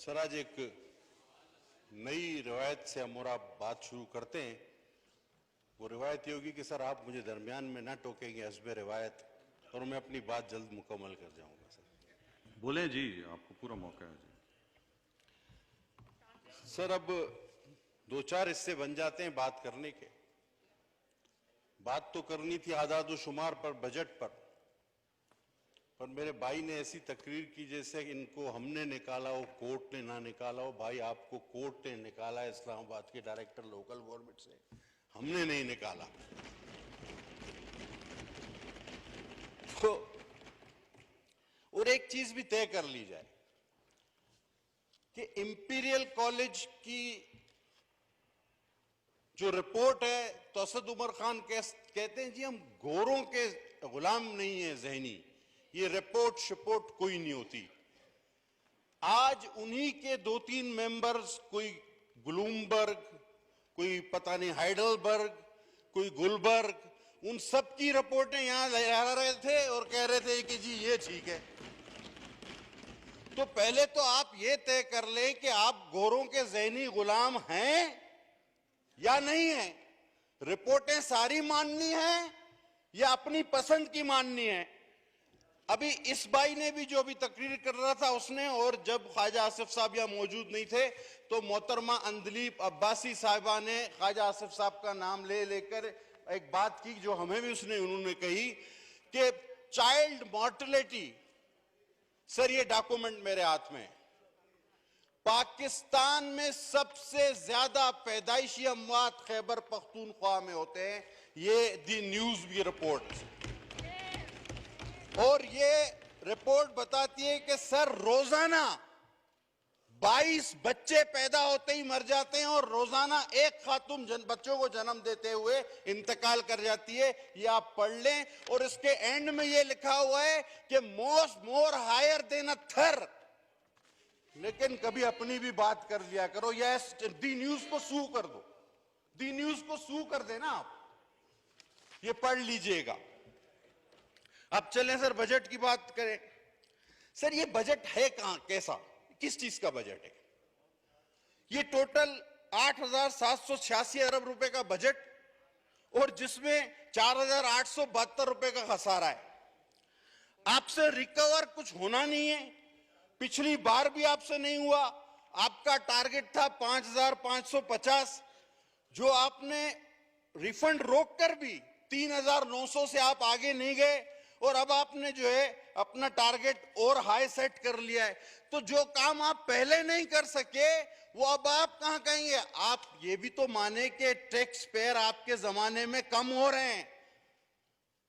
Sir, आज एक नई रिवायत से हम और आप बात शुरू करते हैं। वो रिवायत ये होगी कि सर आप मुझे दरमियान में ना टोकेंगे हस्बे रिवायत, और मैं अपनी बात जल्द मुकम्मल कर जाऊंगा। सर बोले जी, आपको पूरा मौका है जी। सर, अब दो चार हिस्से बन जाते हैं बात करने के। बात तो करनी थी आदाद शुमार पर, बजट पर मेरे भाई ने ऐसी तकरीर की जैसे इनको हमने निकाला हो, कोर्ट ने ना निकाला हो। भाई, आपको कोर्ट ने निकाला है इस्लामाबाद के डायरेक्टर लोकल गवर्नमेंट से, हमने नहीं निकाला। तो और एक चीज भी तय कर ली जाए कि इंपीरियल कॉलेज की जो रिपोर्ट है, तो असद उमर खान कहते हैं जी हम गोरों के गुलाम नहीं है जहनी, ये रिपोर्ट शिपोर्ट कोई नहीं होती। आज उन्हीं के दो तीन मेंबर्स, कोई ब्लूमबर्ग, कोई पता नहीं हाइडलबर्ग, कोई गुलबर्ग, उन सब की रिपोर्टें यहां ला रहे थे और कह रहे थे कि जी ये ठीक है। तो पहले तो आप ये तय कर लें कि आप गोरों के ज़हनी गुलाम हैं या नहीं है। रिपोर्टें सारी माननी है या अपनी पसंद की माननी है। अभी इस भाई ने भी जो अभी तकरीर कर रहा था उसने, और जब ख्वाजा आसिफ साहब यहाँ मौजूद नहीं थे तो मोहतरमा अंदलीब अब्बासी साहिबा ने ख्वाजा आसिफ साहब का नाम ले लेकर एक बात की जो हमें भी उन्होंने कही कि चाइल्ड मॉर्टेलिटी, सर ये डॉक्यूमेंट मेरे हाथ में, पाकिस्तान में सबसे ज्यादा पैदाइशी अमवात खैबर पख्तूनख्वा में होते हैं। ये दी न्यूज की रिपोर्ट, और ये रिपोर्ट बताती है कि सर रोजाना 22 बच्चे पैदा होते ही मर जाते हैं और रोजाना एक खातून बच्चों को जन्म देते हुए इंतकाल कर जाती है। ये आप पढ़ लें। और इसके एंड में ये लिखा हुआ है कि मोर हायर देन अ थर। लेकिन कभी अपनी भी बात कर लिया करो, या दी न्यूज को सू कर दो, दी न्यूज को सू कर देना आप। ये पढ़ लीजिएगा। अब चलें सर बजट की बात करें। सर ये बजट है कहां, कैसा, किस चीज का बजट है? ये टोटल 8,786 अरब रुपए का बजट, और जिसमें 4,872 रुपए का खसारा है। आपसे रिकवर कुछ होना नहीं है, पिछली बार भी आपसे नहीं हुआ। आपका टारगेट था 5,550, जो आपने रिफंड रोककर भी 3,900 से आप आगे नहीं गए, और अब आपने जो है अपना टारगेट और हाई सेट कर लिया है। तो जो काम आप पहले नहीं कर सके वो अब आप कहां कहेंगे? आप ये भी तो माने कि टैक्स पेयर आपके जमाने में कम हो रहे हैं।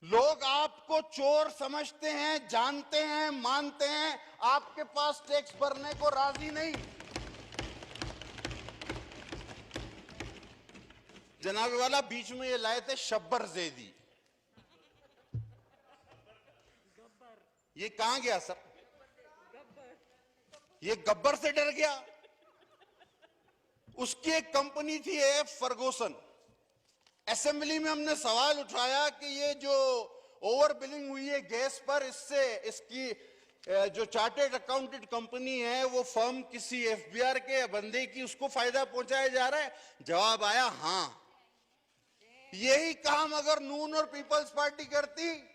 लोग आपको चोर समझते हैं, जानते हैं, मानते हैं, आपके पास टैक्स भरने को राजी नहीं। जनाब वाला बीच में ये लाए थे शब्बर जैदी, ये कहां गया सर? ये गब्बर से डर गया। उसकी एक कंपनी थी एफ फर्गूसन। असेंबली में हमने सवाल उठाया कि ये जो ओवर बिलिंग हुई है गैस पर, इससे इसकी जो चार्टर्ड अकाउंटेंट कंपनी है वो फर्म किसी एफबीआर के बंदे की, उसको फायदा पहुंचाया जा रहा है। जवाब आया हां। यही काम अगर नून और पीपल्स पार्टी करती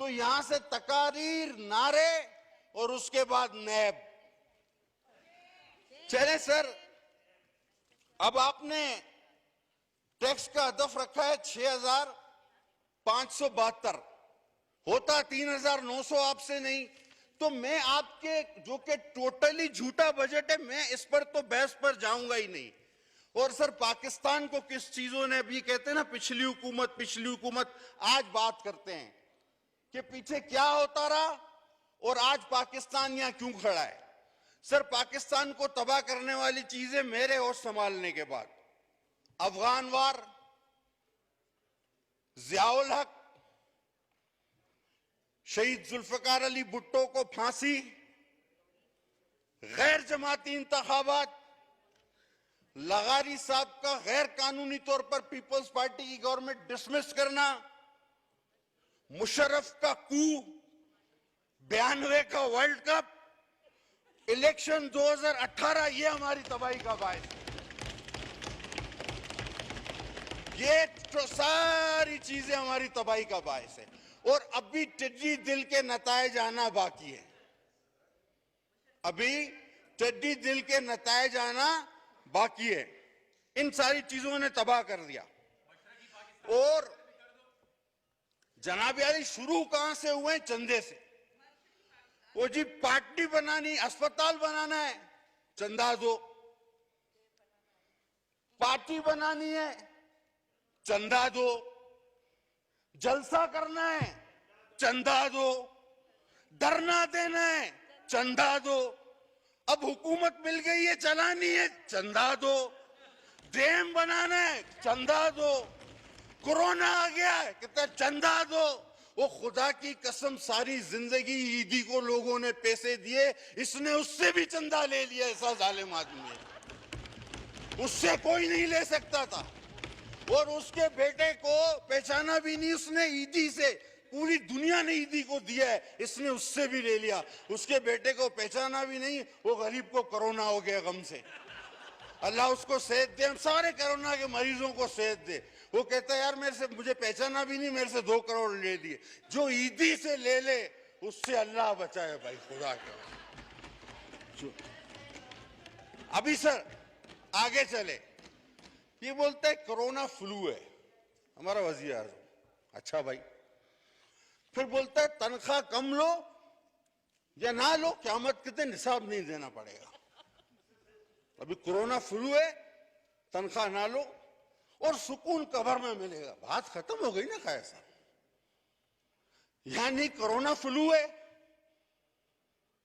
तो यहां से तकारीर, नारे और उसके बाद नैब। चले सर, अब आपने टैक्स का हदफ रखा है 6,572, होता 3,900 आपसे नहीं। तो मैं आपके जो कि टोटली झूठा बजट है, मैं इस पर तो बहस पर जाऊंगा ही नहीं। और सर पाकिस्तान को किस चीजों ने, अभी कहते हैं ना पिछली हुकूमत, आज बात करते हैं कि पीछे क्या होता रहा और आज पाकिस्तान यहां क्यों खड़ा है। सर पाकिस्तान को तबाह करने वाली चीजें मेरे होश संभालने के बाद, अफगान वार, जियाउल हक, शहीद जुल्फकार अली भुट्टो को फांसी, गैर जमाती इंतखाबात, लगारी साहब का गैर कानूनी तौर पर पीपल्स पार्टी की गवर्नमेंट डिसमिस करना, मुशर्रफ का कू, 92 का वर्ल्ड कप, इलेक्शन 2018 ये हमारी तबाही का बायस है। ये तो सारी चीजें हमारी तबाही का बायस है। और अभी टिड्डी दिल के नतायज आना बाकी है। अभी टिड्डी दिल के नतायज आना बाकी है। इन सारी चीजों ने तबाह कर दिया। और जनाब यारी शुरू कहां से हुए? चंदे से। वो जी पार्टी बनानी, अस्पताल बनाना है, चंदा दो। पार्टी बनानी है, चंदा दो। जलसा करना है, चंदा दो। धरना देना है, चंदा दो। अब हुकूमत मिल गई है, चलानी है, चंदा दो। डैम बनाना है, चंदा दो। कोरोना आ गया है, कहते चंदा दो। वो खुदा की कसम सारी जिंदगी ईदी को लोगों ने पैसे दिए, इसने उससे भी चंदा ले लिया। ऐसा जालिम आदमी है, उससे कोई नहीं ले सकता था। और उसके बेटे को पहचाना भी नहीं उसने, ईदी से। पूरी दुनिया ने ईदी को दिया है, इसने उससे भी ले लिया। उसके बेटे को पहचाना भी नहीं। वो गरीब को कोरोना हो गया गम से। अल्लाह उसको सेहत दे, हम सारे कोरोना के मरीजों को सेहत दे। वो कहता है यार मेरे से, मुझे पहचाना भी नहीं, मेरे से 2 करोड़ ले लिए। जो ईदी से ले ले उससे अल्लाह बचाए भाई, खुदा के। अभी सर आगे चले, ये बोलते है कोरोना फ्लू है हमारा वजीर आज़म। अच्छा भाई, फिर बोलता है तनख्वाह कम लो या ना लो, क़यामत के दिन हिसाब नहीं देना पड़ेगा। अभी कोरोना फ्लू है, तनख्वाह ना लो और सुकून कब्र में मिलेगा। बात खत्म हो गई ना खाया साहब। यानी कोरोना फ्लू है,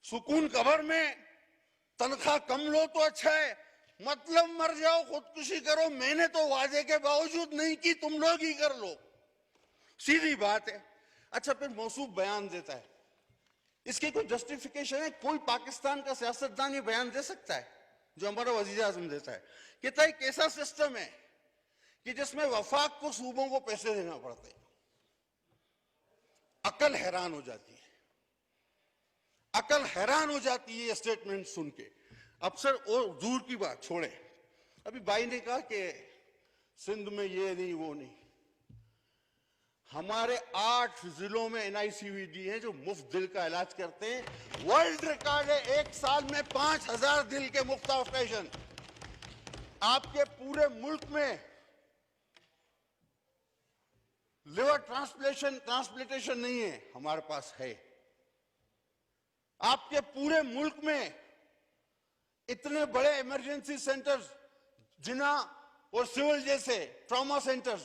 सुकून कब्र में, तनख्वाह कम लो तो अच्छा है, मतलब मर जाओ, खुदकुशी करो। मैंने तो वादे के बावजूद नहीं की, तुम लोग ही कर लो। सीधी बात है। अच्छा, फिर मौसूफ बयान देता है, इसकी कोई जस्टिफिकेशन है? कोई पाकिस्तान का सियासतदान ये बयान दे सकता है जो हमारा वजीर आजम देता है? कहता है एक ऐसा सिस्टम है कि जिसमें वफाक को सूबों को पैसे देना पड़ते हैं। अकल हैरान हो जाती है, अकल हैरान हो जाती है ये स्टेटमेंट सुन के। अब सर और दूर की बात छोड़े, अभी भाई ने कहा कि सिंध में ये नहीं वो नहीं। हमारे 8 जिलों में NICVD है जो मुफ्त दिल का इलाज करते हैं। वर्ल्ड रिकॉर्ड है, एक साल में 5000 दिल के मुफ्त ऑपरेशन। आपके पूरे मुल्क में लिवर ट्रांसप्लांटेशन नहीं है, हमारे पास है। आपके पूरे मुल्क में इतने बड़े इमरजेंसी सेंटर्स, जिना और सिविल जैसे ट्रॉमा सेंटर्स,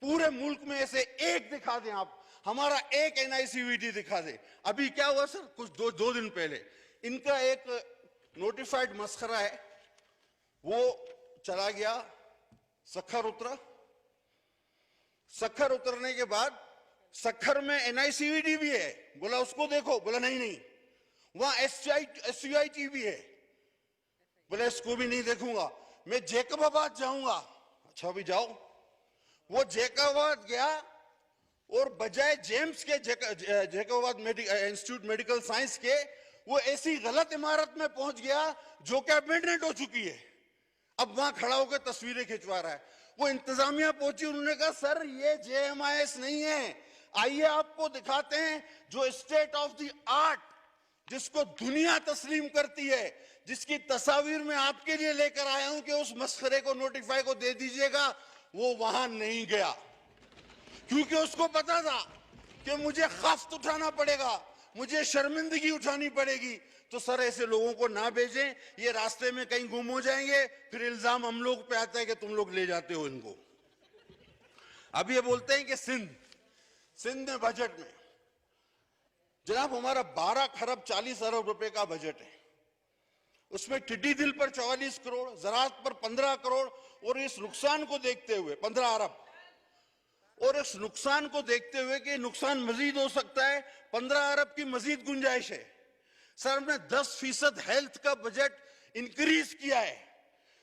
पूरे मुल्क में ऐसे एक दिखा दें आप, हमारा एक NICVD दिखा दे। अभी क्या हुआ सर, कुछ दो दिन पहले इनका एक नोटिफाइड मस्खरा है, वो चला गया, सखर उतरा। सखर उतरने के बाद सखर में NICVD भी है, बोला उसको देखो, बोला नहीं नहीं। वहां SUIT भी है, बोला इसको भी नहीं देखूंगा। मैं जैकबाबाद जाऊंगा। अच्छा भी जाओ। वो जैकबाबाद गया और बजाय जेम्स के जैकबाबाद इंस्टीट्यूट मेडिकल साइंस के, वो ऐसी गलत इमारत में पहुंच गया जो कि अबेंडनेट हो चुकी है। अब वहां खड़ा होकर तस्वीरें खिंचवा रहा है। वो इंतजामिया पहुंची, उन्होंने कहा सर ये JMIS नहीं है, आइए आपको दिखाते हैं जो स्टेट ऑफ द आर्ट, जिसको दुनिया तस्लीम करती है, जिसकी तस्वीर में आपके लिए लेकर आया हूं कि उस मस्खरे को नोटिफाई को दे दीजिएगा। वो वहां नहीं गया क्योंकि उसको पता था कि मुझे खफ्त उठाना पड़ेगा, मुझे शर्मिंदगी उठानी पड़ेगी। तो सर ऐसे लोगों को ना भेजें, ये रास्ते में कहीं गुम हो जाएंगे, फिर इल्जाम हम लोग पे आता है कि तुम लोग ले जाते हो इनको। अब ये बोलते हैं कि सिंध में बजट में, जनाब हमारा 12 खरब 40 अरब रुपए का बजट है। उसमें टिड्डी दिल पर 44 करोड़, ज़राअत पर 15 करोड़, और इस नुकसान को देखते हुए 15 अरब, और इस नुकसान को देखते हुए कि नुकसान मजीद हो सकता है, 15 अरब की मजीद गुंजाइश है। सर हमने 10% हेल्थ का बजट इंक्रीज किया है।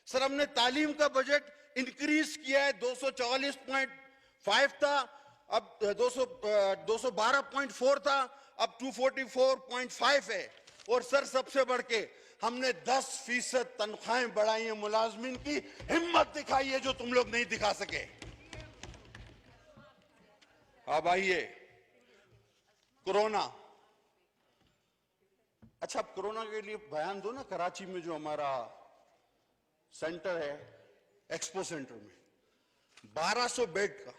सर हमने तालीम का बजट इंक्रीज किया है, 244.5 था, अब 212.4 था, अब 244.5 है। और सर सबसे बढ़ के हमने 10% तनख्वाहें बढ़ाई हैं मुलाजमीन की। हिम्मत दिखाई है जो तुम लोग नहीं दिखा सके। अब आइए कोरोना। अच्छा, अब कोरोना के लिए बयान दो ना। कराची में जो हमारा सेंटर है, एक्सपो सेंटर में 1200 बेड का,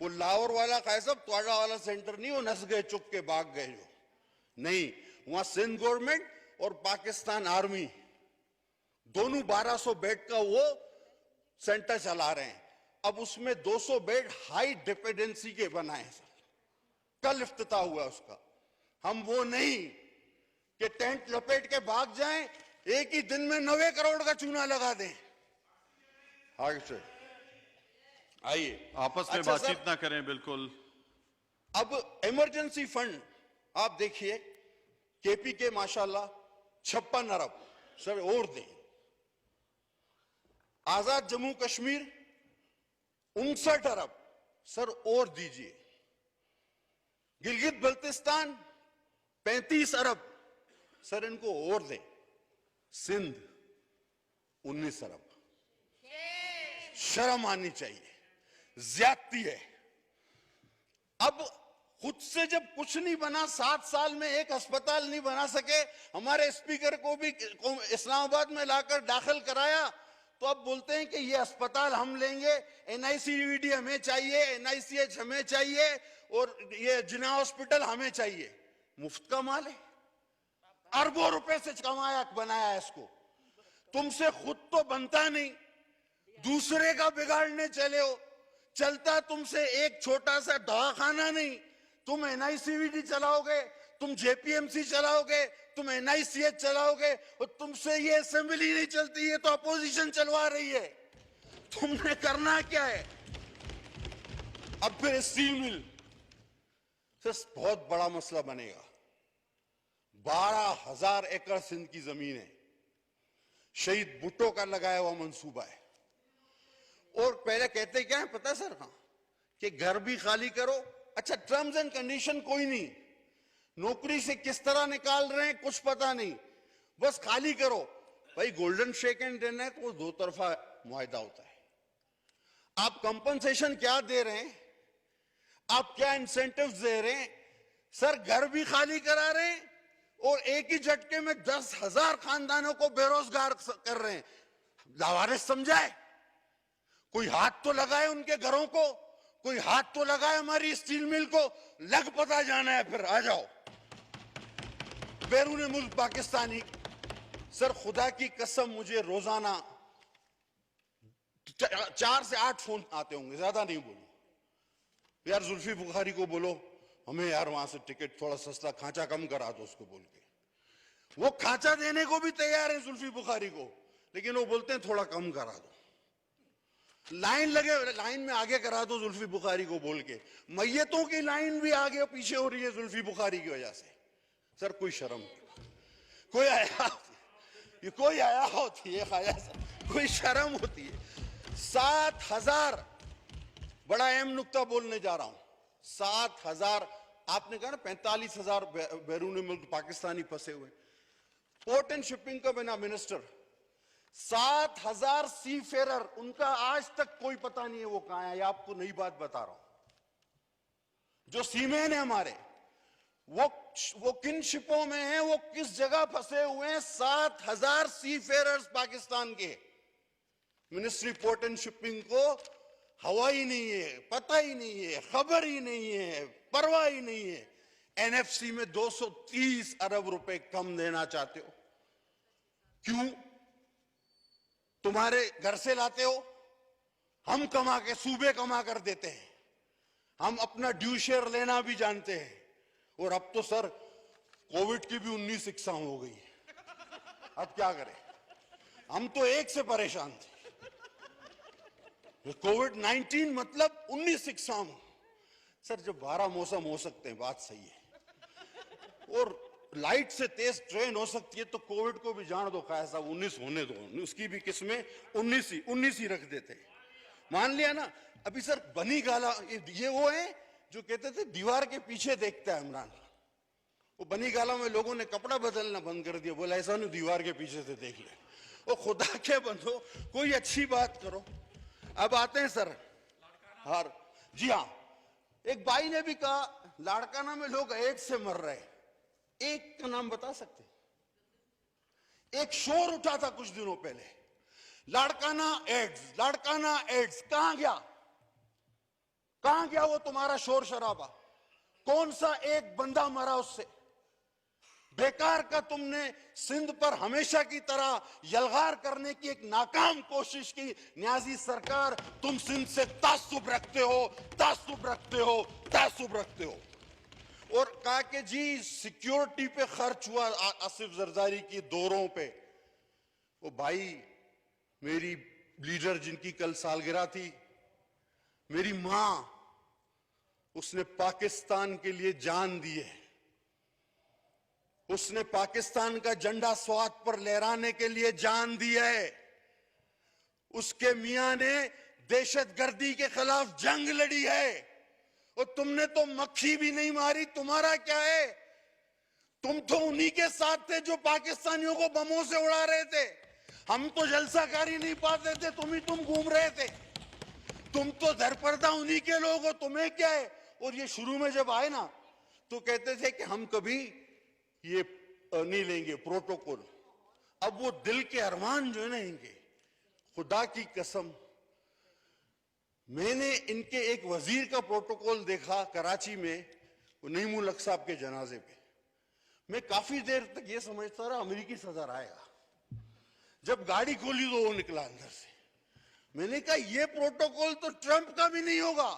वो लाहौर वाला का है सब, त्वाड़ा वाला सेंटर नहीं, वो नस गए चुप के भाग गए जो नहीं, वहां सिंध गवर्नमेंट और पाकिस्तान आर्मी दोनों 1200 बेड का वो सेंटर चला रहे हैं। अब उसमें 200 बेड हाई डिपेंडेंसी के बनाए हैं सर, कल इफ्तिताह हुआ उसका। हम वो नहीं कि टेंट लपेट के भाग जाएं, एक ही दिन में 90 करोड़ का चूना लगा दें। आगे से आइए, आपस में अच्छा बातचीत सर, ना करें बिल्कुल। अब इमरजेंसी फंड आप देखिए, केपी के माशाल्लाह 56 अरब सर और दें। आजाद जम्मू कश्मीर 59 अरब सर और दीजिए। गिलगित बल्तिस्तान 35 अरब सर इनको और दें। सिंध 19 अरब। शर्म आनी चाहिए, ज्यादती है। अब खुद से जब कुछ नहीं बना, 7 साल में एक अस्पताल नहीं बना सके, हमारे स्पीकर को भी इस्लामाबाद में लाकर दाखिल कराया, तो अब बोलते हैं कि ये अस्पताल हम लेंगे, एनआईसीयूडी हमें चाहिए, एनआईसीएच हमें चाहिए और ये जिना हॉस्पिटल हमें चाहिए। मुफ्त का माल है, अरबों रुपए से कमाया बनाया है इसको। तुमसे खुद तो बनता नहीं, दूसरे का बिगाड़ने चले हो। चलता तुमसे एक छोटा सा दवाखाना नहीं, तुम एनआईसीवीडी चलाओगे, तुम जेपीएमसी चलाओगे, तुम एनआईसीएच चलाओगे, और तुमसे ये असेंबली नहीं चलती है तो अपोजिशन चलवा रही है। तुमने करना क्या है? अब फिर स्टील मिल बहुत बड़ा मसला बनेगा। 12,000 एकड़ सिंध की जमीन है, शहीद भुट्टो का लगाया हुआ मंसूबा है। और पहले कहते क्या है पता है सर? हाँ, कि घर भी खाली करो। अच्छा, टर्म्स एंड कंडीशन कोई नहीं, नौकरी से किस तरह निकाल रहे हैं कुछ पता नहीं, बस खाली करो। भाई गोल्डन शेक एंड देना है तो वो 2 तरफा मुआहदा होता है। आप कंपनसेशन क्या दे रहे हैं, आप क्या इंसेंटिव्स दे रहे हैं? सर घर भी खाली करा रहे हैं और एक ही झटके में 10,000 खानदानों को बेरोजगार कर रहे हैं। लावारिस समझाए, कोई हाथ तो लगाए उनके घरों को, कोई हाथ तो लगाए हमारी स्टील मिल को। लग पता जाना है फिर आ जाओ। बैरून मुल्क पाकिस्तानी, सर खुदा की कसम मुझे रोजाना 4 से 8 फोन आते होंगे, ज्यादा नहीं बोलूं। यार जुल्फी बुखारी को बोलो हमें यार वहां से टिकट थोड़ा सस्ता, खांचा कम करा दो उसको बोल के। वो खांचा देने को भी तैयार है जुल्फी बुखारी को, लेकिन वो बोलते हैं थोड़ा कम करा दो। लाइन लगे, लाइन में आगे करा दो जुल्फी बुखारी को बोल के। मैयतों की लाइन भी आगे और पीछे हो रही है जुल्फी बुखारी की वजह से। सर कोई शर्म, कोई आया होती है खाया सर, कोई शर्म होती है। 7,000, बड़ा अहम नुक्ता बोलने जा रहा हूं। 7,000, आपने कहा ना 45,000 बैरून मुल्क पाकिस्तानी फंसे हुए। पोर्ट एंड शिपिंग का बना मिनिस्टर, 7,000 सी फेरर, उनका आज तक कोई पता नहीं है वो कहां है। आपको नई बात बता रहा हूं। जो सीमेन है हमारे, वो किन शिपों में हैं, वो किस जगह फंसे हुए हैं। 7,000 सी फेरर्स पाकिस्तान के। मिनिस्ट्री पोर्ट एंड शिपिंग को हवा ही नहीं है, पता ही नहीं है, खबर ही नहीं है, परवाह ही नहीं है। एनएफसी में 230 अरब रुपए कम देना चाहते हो, क्यों? तुम्हारे घर से लाते हो, हम कमा के सूबे कमा कर देते हैं। हम अपना ड्यू शेयर लेना भी जानते हैं। और अब तो सर कोविड की भी 19 इकसाम हो गई है। अब क्या करें? हम तो एक से परेशान थे, कोविड-19 मतलब 19 इकसाम। सर जब 12 मौसम हो सकते हैं, बात सही है, और लाइट से तेज ट्रेन हो सकती है, तो कोविड को भी जान दो, खाया साहब 19 होने दो, उसकी भी किस्में 19 ही रख देते। मान लिया ना। अभी सर बनी गाला, ये वो है जो कहते थे दीवार के पीछे देखता है इमरान, वो बनी गाला में लोगों ने कपड़ा बदलना बंद कर दिया, बोला ऐसा नहीं दीवार के पीछे से देख ले। ओ खुदा के बंदो, कोई अच्छी बात करो। अब आते हैं सर हार, जी हाँ, एक भाई ने भी कहा लाड़काना में लोग एड्स से मर रहे, एक का नाम बता सकते? एक शोर उठा था कुछ दिनों पहले, लाड़काना एड्स, लाड़काना एड्स, कहां गया? कहां गया वो तुम्हारा शोर शराबा? कौन सा एक बंदा मरा उससे? बेकार का तुमने सिंध पर हमेशा की तरह यलगार करने की एक नाकाम कोशिश की। न्याजी सरकार, तुम सिंध से तासुब रखते हो, तासुब रखते हो, तासुब रखते हो। और कहा कि जी सिक्योरिटी पे खर्च हुआ आसिफ जरदारी की दौरों पे। वो भाई, मेरी लीडर जिनकी कल सालगिरह थी, मेरी मां, उसने पाकिस्तान के लिए जान दी है। उसने पाकिस्तान का झंडा स्वात पर लहराने के लिए जान दी है। उसके मियां ने दहशतगर्दी के खिलाफ जंग लड़ी है। और तुमने तो मक्खी भी नहीं मारी, तुम्हारा क्या है? तुम तो उन्हीं के साथ थे जो पाकिस्तानियों को बमों से उड़ा रहे थे। हम तो जलसाकारी नहीं पाते थे, तुम घूम रहे थे। तुम तो दरपर्दा उन्हीं के लोग हो, तुम्हें क्या है? और ये शुरू में जब आए ना तो कहते थे कि हम कभी ये नहीं लेंगे प्रोटोकॉल। अब वो दिल के अरमान जो है ना इनके, खुदा की कसम, मैंने इनके एक वजीर का प्रोटोकॉल देखा कराची में, वो नईम उल हक साहब के जनाजे पे। मैं काफी देर तक ये समझता रहा अमेरिकी सदर आएगा। जब गाड़ी खोली तो वो निकला अंदर से। मैंने कहा ये प्रोटोकॉल तो ट्रंप का भी नहीं होगा।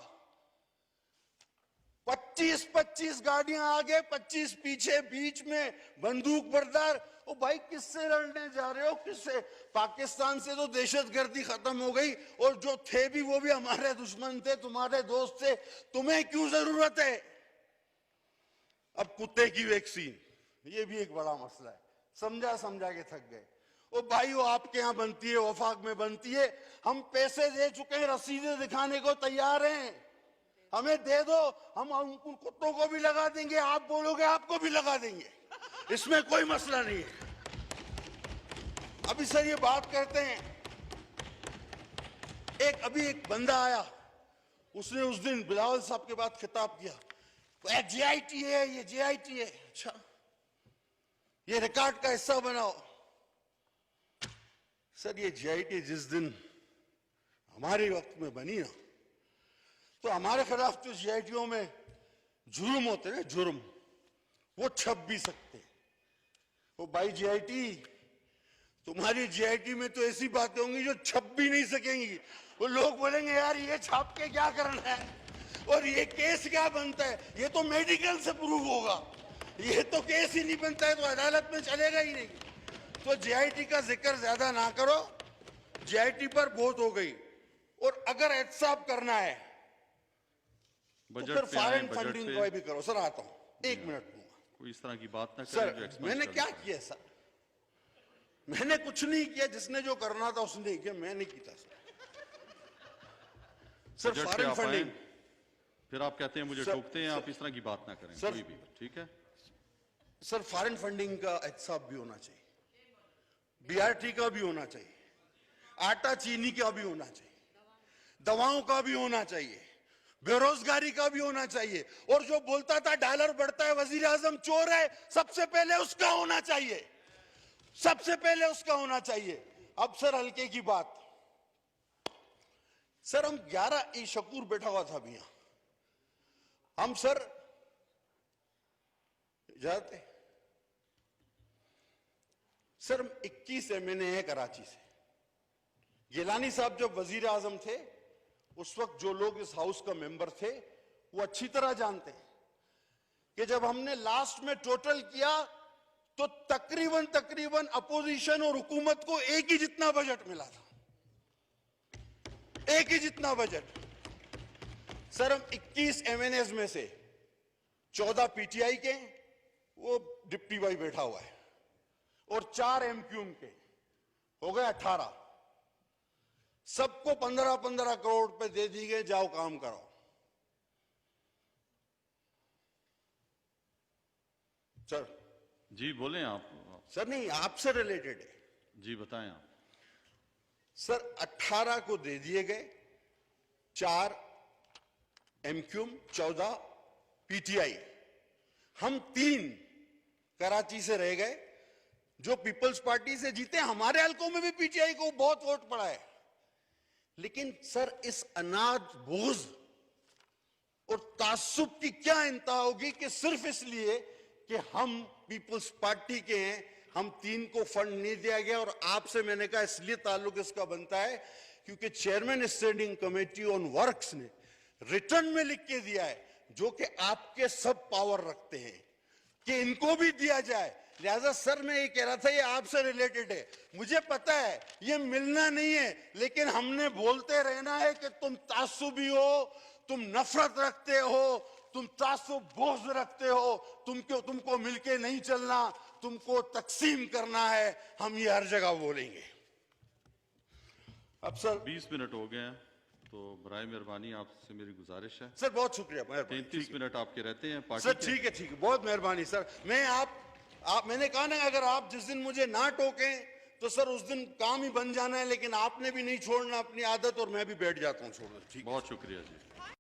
25-25 गाड़ियां आगे, 25 पीछे, बीच में बंदूक बरदार। ओ भाई, किससे लड़ने जा रहे हो? किससे? पाकिस्तान से तो दहशतगर्दी खत्म हो गई, और जो थे भी वो भी हमारे दुश्मन थे, तुम्हारे दोस्त थे। तुम्हें क्यों जरूरत है? अब कुत्ते की वैक्सीन, ये भी एक बड़ा मसला है। समझा समझा के थक गए। ओ भाई, वो आपके यहां बनती है, वफाक में बनती है, हम पैसे दे चुके हैं, रसीदें दिखाने को तैयार हैं, हमें दे दो, हम उन कुत्तों को भी लगा देंगे, आप बोलोगे आपको भी लगा देंगे, इसमें कोई मसला नहीं है। अभी सर ये बात करते हैं, अभी एक बंदा आया, उसने उस दिन बिलावल साहब के बाद खिताब किया, जेआईटी है, ये जेआईटी है। अच्छा, ये रिकॉर्ड का हिस्सा बनाओ। सर ये जेआईटी जिस दिन हमारे वक्त में बनी ना, तो हमारे खिलाफ जो जेआईटीओ में जुर्म होते ना, जुर्म, वो छप भी सकते। वो भाई जेआईटी, तुम्हारी जेआईटी में तो ऐसी बातें होंगी जो छप भी नहीं सकेंगी। वो लोग बोलेंगे यार ये छाप के क्या करना है, और ये केस क्या बनता है? ये तो मेडिकल से प्रूव होगा, ये तो केस ही नहीं बनता है तो अदालत में चलेगा ही नहीं। तो जेआईटी का जिक्र ज्यादा ना करो, जेआईटी पर बहुत हो गई। और अगर एहतसाब करना है तो फिर फॉरेन फंडिंग को भी करो। सर आता हूं, 1 मिनट दूंगा। कोई इस तरह की बात ना सर करें। मैंने क्या किया सर? मैंने कुछ नहीं किया, जिसने जो करना था उसने किया, मैं नहीं किया सर। फॉरेन फंडिंग, फिर आप कहते हैं मुझे टोकते हैं, आप इस तरह की बात ना करें कोई भी, ठीक है सर? फॉरेन फंडिंग का एहतसाब भी होना चाहिए, बीआरटी का भी होना चाहिए, आटा चीनी का भी होना चाहिए, दवाओं का भी होना चाहिए, बेरोजगारी का भी होना चाहिए। और जो बोलता था डॉलर बढ़ता है, वजीर आजम चोर है, सबसे पहले उसका होना चाहिए, सबसे पहले उसका होना चाहिए। अब सर हल्के की बात, सर हम 11 शकूर बैठा हुआ था अभी यहां, हम सर जाते सर 21 एमएनए है कराची से। गिलानी साहब जब वजीर आजम थे, उस वक्त जो लोग इस हाउस का मेंबर थे वो अच्छी तरह जानते हैं कि जब हमने लास्ट में टोटल किया तो तकरीबन अपोजिशन और हुकूमत को एक ही जितना बजट मिला था, एक ही जितना बजट। सर हम 21 एमएनएस में से 14 पीटीआई के, वो डिप्टी भाई बैठा हुआ है, और 4 एमक्यूएम के, हो गए 18। सबको 15-15 करोड़ रुपए दे दी गए, जाओ काम करो। सर जी बोलें आप। सर नहीं, आपसे रिलेटेड है जी बताएं आप। सर। 18 को दे दिए गए, 4 एमक्यूम, 14 पीटीआई, हम 3 कराची से रह गए जो पीपल्स पार्टी से जीते। हमारे हलकों में भी पीटीआई को बहुत वोट पड़ा है। लेकिन सर इस अनाज बोझ और तासुब की क्या इंतहा होगी कि सिर्फ इसलिए कि हम पीपल्स पार्टी के हैं, हम 3 को फंड नहीं दिया गया। और आपसे मैंने कहा इसलिए ताल्लुक इसका बनता है क्योंकि chairman standing committee on works ने रिटर्न में लिख के दिया है, जो कि आपके सब पावर रखते हैं, कि इनको भी दिया जाए। लिहाजा सर मैं ये कह रहा था, ये आपसे रिलेटेड है, मुझे पता है ये मिलना नहीं है, लेकिन हमने बोलते रहना है कि तुम तासुबी हो, तुम नफरत रखते हो, तुम तासुब बोझ रखते हो, तुमको मिलके नहीं चलना, तुमको तकसीम करना है। हम ये हर जगह बोलेंगे। अब सर 20 मिनट हो गए हैं, तो बराए मेहरबानी आपसे मेरी गुजारिश है। सर बहुत शुक्रिया, 33 मिनट आपके रहते हैं पार्टी सर। के। ठीक है, बहुत मेहरबानी सर। मैं आप मैंने कहा ना, अगर आप जिस दिन मुझे ना टोकें तो सर उस दिन काम ही बन जाना है, लेकिन आपने भी नहीं छोड़ना अपनी आदत, और मैं भी बैठ जाता हूं छोड़ना। ठीक, बहुत शुक्रिया जी।